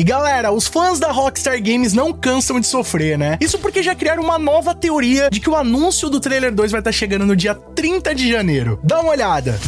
E galera, os fãs da Rockstar Games não cansam de sofrer, né? Isso porque já criaram uma nova teoria de que o anúncio do Trailer 2 vai estar chegando no dia 30 de janeiro. Dá uma olhada.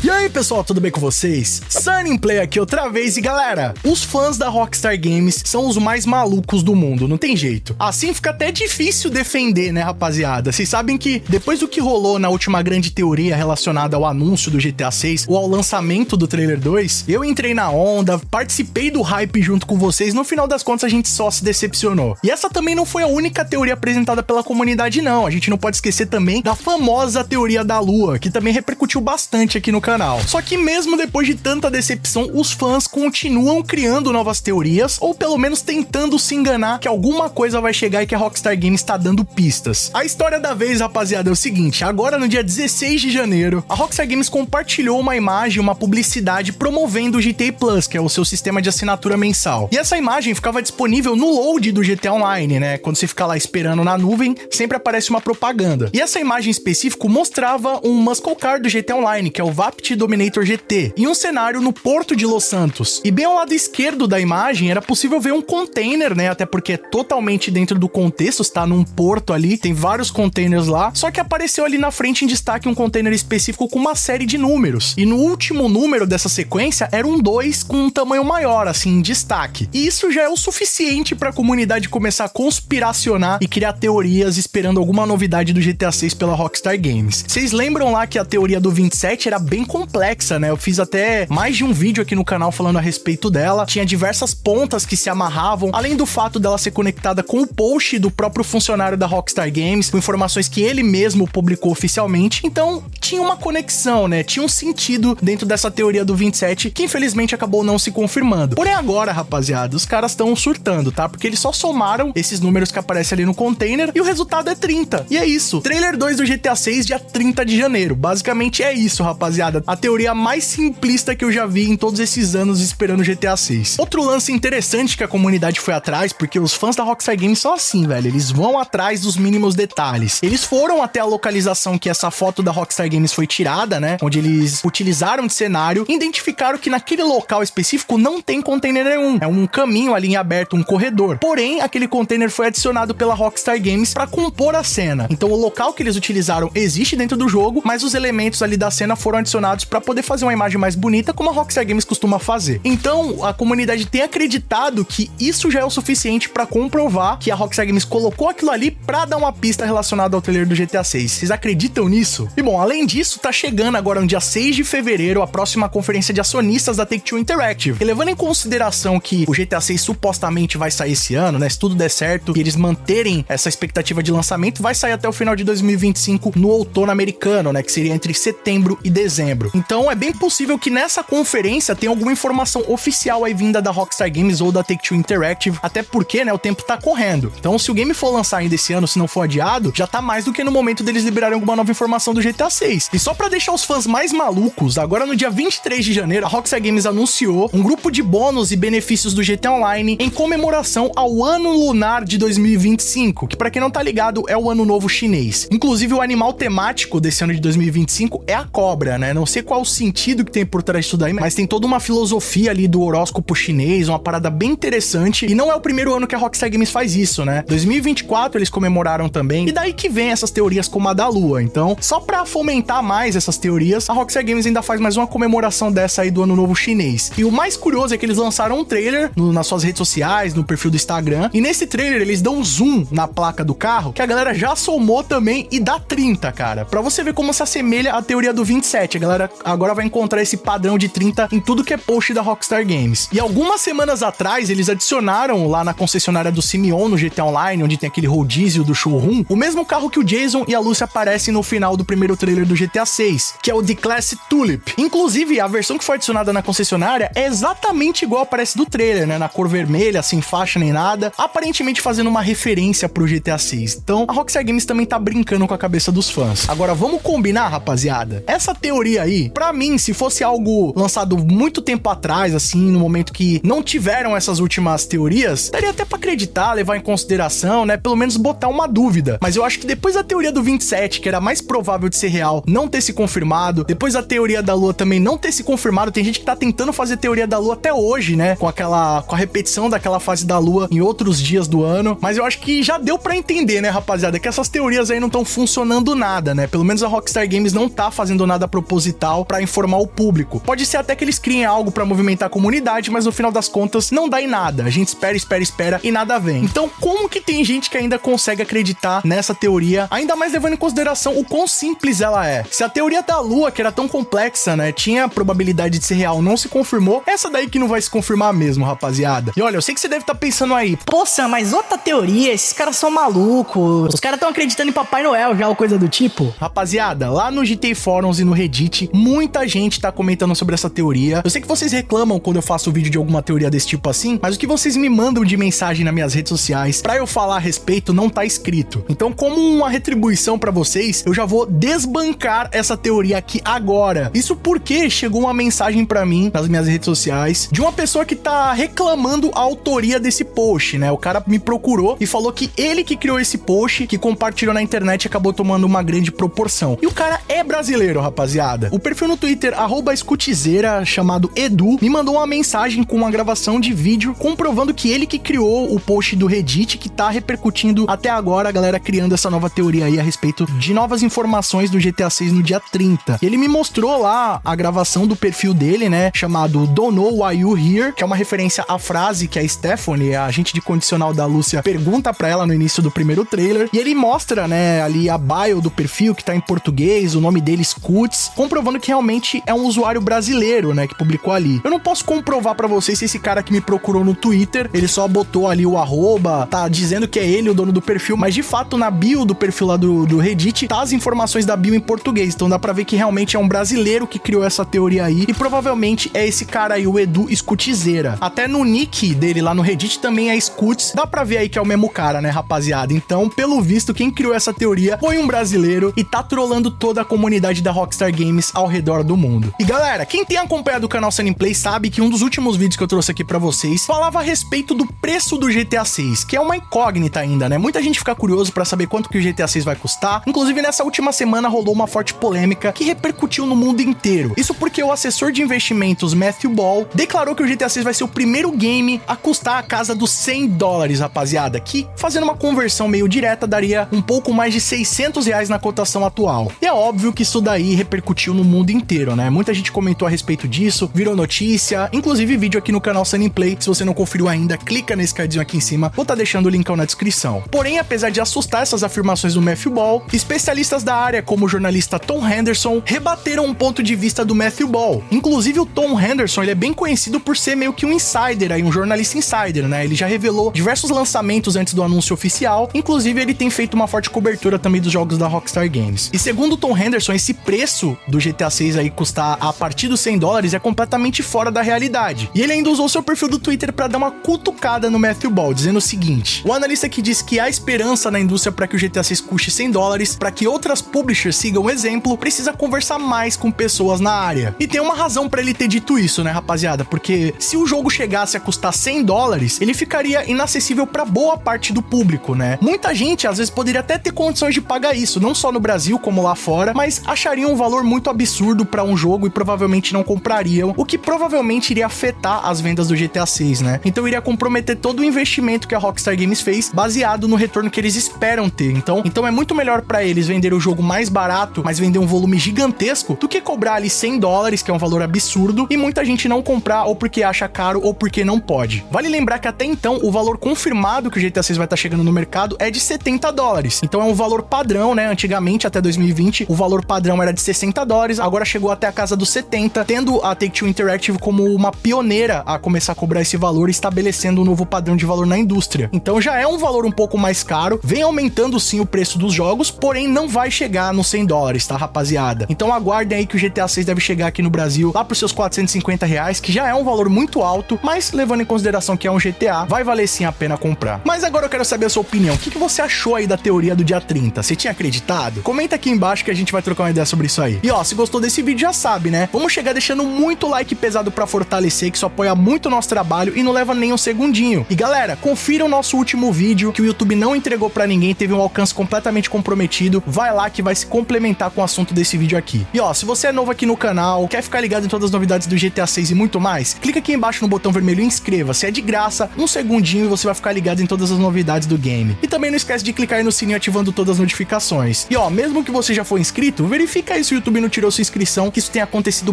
E aí pessoal, tudo bem com vocês? Sunnyplay aqui outra vez e galera, os fãs da Rockstar Games são os mais malucos do mundo, não tem jeito. Assim fica até difícil defender, né rapaziada? Vocês sabem que depois do que rolou na última grande teoria relacionada ao anúncio do GTA 6 ou ao lançamento do Trailer 2, eu entrei na onda, participei do hype junto com vocês, no final das contas a gente só se decepcionou. E essa também não foi a única teoria apresentada pela comunidade não, a gente não pode esquecer também da famosa teoria da Lua, que também repercutiu bastante aqui no canal. Só que mesmo depois de tanta decepção, os fãs continuam criando novas teorias, ou pelo menos tentando se enganar que alguma coisa vai chegar e que a Rockstar Games está dando pistas. A história da vez, rapaziada, é o seguinte, agora no dia 16 de janeiro, a Rockstar Games compartilhou uma imagem, uma publicidade promovendo o GTA Plus, que é o seu sistema de assinatura mensal. E essa imagem ficava disponível no load do GTA Online, né? Quando você fica lá esperando na nuvem, sempre aparece uma propaganda. E essa imagem em específico mostrava um muscle car do GTA Online, que é o VAPT Dominator GT, e um cenário no Porto de Los Santos. E bem ao lado esquerdo da imagem era possível ver um container, né? Até porque é totalmente dentro do contexto, está num porto ali, tem vários containers lá, só que apareceu ali na frente em destaque um container específico com uma série de números. E no último número dessa sequência era um 2 com um tamanho maior, assim, em destaque. E isso já é o suficiente para a comunidade começar a conspiracionar e criar teorias esperando alguma novidade do GTA 6 pela Rockstar Games. Vocês lembram lá que a teoria do 27 era bem complexa, né? Eu fiz até mais de um vídeo aqui no canal falando a respeito dela. Tinha diversas pontas que se amarravam, além do fato dela ser conectada com o post do próprio funcionário da Rockstar Games, com informações que ele mesmo publicou oficialmente. Então, tinha uma conexão, né? Tinha um sentido dentro dessa teoria do 27, que infelizmente acabou não se confirmando. Porém agora, rapaziada, os caras estão surtando, tá? Porque eles só somaram esses números que aparecem ali no container e o resultado é 30. E é isso. Trailer 2 do GTA 6, dia 30 de janeiro. Basicamente é isso, rapaziada. A teoria mais simplista que eu já vi em todos esses anos esperando o GTA 6. Outro lance interessante que a comunidade foi atrás, porque os fãs da Rockstar Games são assim, velho, eles vão atrás dos mínimos detalhes. Eles foram até a localização que essa foto da Rockstar Games foi tirada, né, onde eles utilizaram de cenário, e identificaram que naquele local específico não tem container nenhum. É um caminho ali em aberto, um corredor. Porém, aquele container foi adicionado pela Rockstar Games para compor a cena. Então o local que eles utilizaram existe dentro do jogo, mas os elementos ali da cena foram adicionados para poder fazer uma imagem mais bonita, como a Rockstar Games costuma fazer. Então, a comunidade tem acreditado que isso já é o suficiente para comprovar que a Rockstar Games colocou aquilo ali para dar uma pista relacionada ao trailer do GTA 6. Vocês acreditam nisso? E bom, além disso, tá chegando agora no dia 6 de fevereiro a próxima conferência de acionistas da Take-Two Interactive. E levando em consideração que o GTA 6 supostamente vai sair esse ano, né, se tudo der certo e eles manterem essa expectativa de lançamento, vai sair até o final de 2025 no outono americano, né, que seria entre setembro e dezembro. Então é bem possível que nessa conferência tenha alguma informação oficial aí vinda da Rockstar Games ou da Take-Two Interactive, até porque, né, o tempo tá correndo. Então se o game for lançar ainda esse ano, se não for adiado, já tá mais do que no momento deles liberarem alguma nova informação do GTA 6. E só pra deixar os fãs mais malucos, agora no dia 23 de janeiro, a Rockstar Games anunciou um grupo de bônus e benefícios do GTA Online em comemoração ao Ano Lunar de 2025, que pra quem não tá ligado, é o Ano Novo Chinês. Inclusive o animal temático desse ano de 2025 é a cobra, né? Não sei qual o sentido que tem por trás disso daí, mas tem toda uma filosofia ali do horóscopo chinês, uma parada bem interessante, e não é o primeiro ano que a Rockstar Games faz isso, né? 2024 eles comemoraram também, e daí que vem essas teorias como a da Lua. Então, só pra fomentar mais essas teorias, a Rockstar Games ainda faz mais uma comemoração dessa aí do Ano Novo Chinês. E o mais curioso é que eles lançaram um trailer nas suas redes sociais, no perfil do Instagram, e nesse trailer eles dão um zoom na placa do carro, que a galera já somou também, e dá 30, cara. Pra você ver como se assemelha à teoria do 27, a galera agora vai encontrar esse padrão de 30 em tudo que é post da Rockstar Games. E algumas semanas atrás, eles adicionaram lá na concessionária do Simeon, no GTA Online, onde tem aquele rodízio do showroom, o mesmo carro que o Jason e a Lucy aparecem no final do primeiro trailer do GTA 6, que é o D-Class Tulip. Inclusive, a versão que foi adicionada na concessionária é exatamente igual aparece do trailer, né? Na cor vermelha, sem faixa nem nada, aparentemente fazendo uma referência pro GTA 6. Então, a Rockstar Games também tá brincando com a cabeça dos fãs. Agora, vamos combinar, rapaziada? Essa teoria aí pra mim, se fosse algo lançado muito tempo atrás, assim, no momento que não tiveram essas últimas teorias, daria até pra acreditar, levar em consideração, né? Pelo menos botar uma dúvida. Mas eu acho que depois da teoria do 27, que era mais provável de ser real, não ter se confirmado, depois da teoria da Lua também não ter se confirmado, tem gente que tá tentando fazer teoria da Lua até hoje, né? Com a repetição daquela fase da Lua em outros dias do ano. Mas eu acho que já deu pra entender, né, rapaziada, que essas teorias aí não estão funcionando nada, né? Pelo menos a Rockstar Games não tá fazendo nada proposital pra informar o público. Pode ser até que eles criem algo pra movimentar a comunidade, mas no final das contas não dá em nada. A gente espera e nada vem. Então, como que tem gente que ainda consegue acreditar nessa teoria, ainda mais levando em consideração o quão simples ela é? Se a teoria da Lua, que era tão complexa, né, tinha a probabilidade de ser real, não se confirmou, essa daí que não vai se confirmar mesmo, rapaziada. E olha, eu sei que você deve estar pensando aí, pô, Sam, mas outra teoria, esses caras são malucos, os caras estão acreditando em Papai Noel já, ou coisa do tipo. Rapaziada, lá no GTA Forums e no Reddit, muita gente tá comentando sobre essa teoria. Eu sei que vocês reclamam quando eu faço vídeo de alguma teoria desse tipo assim, mas o que vocês me mandam de mensagem nas minhas redes sociais pra eu falar a respeito não tá escrito. Então, como uma retribuição pra vocês, eu já vou desbancar essa teoria aqui agora. Isso porque chegou uma mensagem pra mim nas minhas redes sociais de uma pessoa que tá reclamando a autoria desse post, né? O cara me procurou e falou que ele que criou esse post, que compartilhou na internet e acabou tomando uma grande proporção. E o cara é brasileiro, rapaziada. O perfil no Twitter, @escutizeira, chamado Edu, me mandou uma mensagem com uma gravação de vídeo comprovando que ele que criou o post do Reddit, que tá repercutindo até agora, a galera criando essa nova teoria aí a respeito de novas informações do GTA 6 no dia 30. Ele me mostrou lá a gravação do perfil dele, né, chamado Don't Know Why You Here, que é uma referência à frase que a Stephanie, a agente de condicional da Lúcia, pergunta pra ela no início do primeiro trailer, e ele mostra, né, ali a bio do perfil, que tá em português, o nome dele Scoots, comprovando que realmente é um usuário brasileiro, né, que publicou ali. Eu não posso comprovar pra vocês se esse cara que me procurou no Twitter, ele só botou ali o arroba, tá dizendo que é ele o dono do perfil, mas de fato na bio do perfil lá do Reddit, tá as informações da bio em português, então dá pra ver que realmente é um brasileiro que criou essa teoria aí, e provavelmente é esse cara aí, o Edu Scutizeira. Até no nick dele lá no Reddit também é Scoots, dá pra ver aí que é o mesmo cara, né, rapaziada? Então, pelo visto, quem criou essa teoria foi um brasileiro e tá trollando toda a comunidade da Rockstar Games ao redor do mundo. E galera, quem tem acompanhado o canal Sunny Play sabe que um dos últimos vídeos que eu trouxe aqui pra vocês falava a respeito do preço do GTA 6, que é uma incógnita ainda, né? Muita gente fica curioso pra saber quanto que o GTA 6 vai custar. Inclusive, nessa última semana rolou uma forte polêmica que repercutiu no mundo inteiro. Isso porque o assessor de investimentos Matthew Ball declarou que o GTA 6 vai ser o primeiro game a custar a casa dos $100, rapaziada, que fazendo uma conversão meio direta daria um pouco mais de R$600 na cotação atual. E é óbvio que isso daí repercutiu no mundo inteiro, né? Muita gente comentou a respeito disso, virou notícia, inclusive vídeo aqui no canal Sunny Play. Se você não conferiu ainda, clica nesse cardzinho aqui em cima, vou estar deixando o linkão na descrição. Porém, apesar de assustar essas afirmações do Matthew Ball, especialistas da área, como o jornalista Tom Henderson, rebateram um ponto de vista do Matthew Ball. Inclusive, o Tom Henderson, ele é bem conhecido por ser meio que um insider aí, um jornalista insider, né? Ele já revelou diversos lançamentos antes do anúncio oficial, inclusive ele tem feito uma forte cobertura também dos jogos da Rockstar Games. E segundo o Tom Henderson, esse preço do GTA 6 aí custar a partir dos $100 é completamente fora da realidade. E ele ainda usou seu perfil do Twitter para dar uma cutucada no Matthew Ball, dizendo o seguinte: o analista que diz que há esperança na indústria para que o GTA 6 custe $100, para que outras publishers sigam o exemplo, precisa conversar mais com pessoas na área. E tem uma razão para ele ter dito isso, né, rapaziada? Porque se o jogo chegasse a custar $100, ele ficaria inacessível para boa parte do público, né? Muita gente, às vezes, poderia até ter condições de pagar isso, não só no Brasil como lá fora, mas achariam um valor muito absurdo para um jogo e provavelmente não comprariam, o que provavelmente iria afetar as vendas do GTA 6, né? Então iria comprometer todo o investimento que a Rockstar Games fez, baseado no retorno que eles esperam ter. Então é muito melhor para eles vender o jogo mais barato, mas vender um volume gigantesco, do que cobrar ali $100, que é um valor absurdo, e muita gente não comprar ou porque acha caro ou porque não pode. Vale lembrar que até então o valor confirmado que o GTA 6 vai estar chegando no mercado é de $70. Então é um valor padrão, né? Antigamente, até 2020, o valor padrão era de $60, agora chegou até a casa dos 70, tendo a Take-Two Interactive como uma pioneira a começar a cobrar esse valor, estabelecendo um novo padrão de valor na indústria. Então já é um valor um pouco mais caro, vem aumentando sim o preço dos jogos, porém não vai chegar nos $100, tá, rapaziada? Então aguardem aí que o GTA 6 deve chegar aqui no Brasil lá pros seus R$450, que já é um valor muito alto, mas levando em consideração que é um GTA, vai valer sim a pena comprar. Mas agora eu quero saber a sua opinião. O que você achou aí da teoria do dia 30? Você tinha acreditado? Comenta aqui embaixo que a gente vai trocar uma ideia sobre isso aí. E ó, se gostou, desse vídeo já sabe, né? Vamos chegar deixando muito like pesado pra fortalecer, que isso apoia muito o nosso trabalho e não leva nem um segundinho. E galera, confira o nosso último vídeo, que o YouTube não entregou pra ninguém, teve um alcance completamente comprometido. Vai lá que vai se complementar com o assunto desse vídeo aqui. E ó, se você é novo aqui no canal, quer ficar ligado em todas as novidades do GTA 6 e muito mais, clica aqui embaixo no botão vermelho e inscreva-se. É de graça, um segundinho e você vai ficar ligado em todas as novidades do game. E também não esquece de clicar aí no sininho ativando todas as notificações. E ó, mesmo que você já for inscrito, verifica aí se o YouTube não tirou sua inscrição, que isso tem acontecido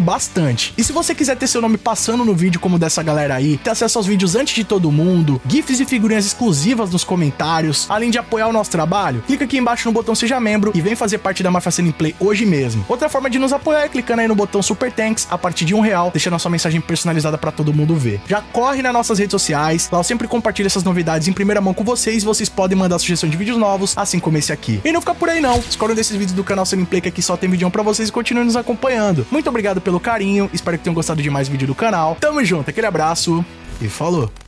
bastante. E se você quiser ter seu nome passando no vídeo como dessa galera aí, ter acesso aos vídeos antes de todo mundo, GIFs e figurinhas exclusivas nos comentários, além de apoiar o nosso trabalho, clica aqui embaixo no botão Seja Membro e vem fazer parte da Máfia Sunny Play hoje mesmo. Outra forma de nos apoiar é clicando aí no botão Super Thanks a partir de R$1, deixando a sua mensagem personalizada pra todo mundo ver. Já corre nas nossas redes sociais, lá eu sempre compartilho essas novidades em primeira mão com vocês, vocês podem mandar sugestão de vídeos novos, assim como esse aqui. E não fica por aí não, escolhe um desses vídeos do canal Sunny Play, que aqui só tem vídeo pra vocês, e continuem nos acompanhando. Muito obrigado pelo carinho, espero que tenham gostado de mais vídeo do canal. Tamo junto, aquele abraço e falou!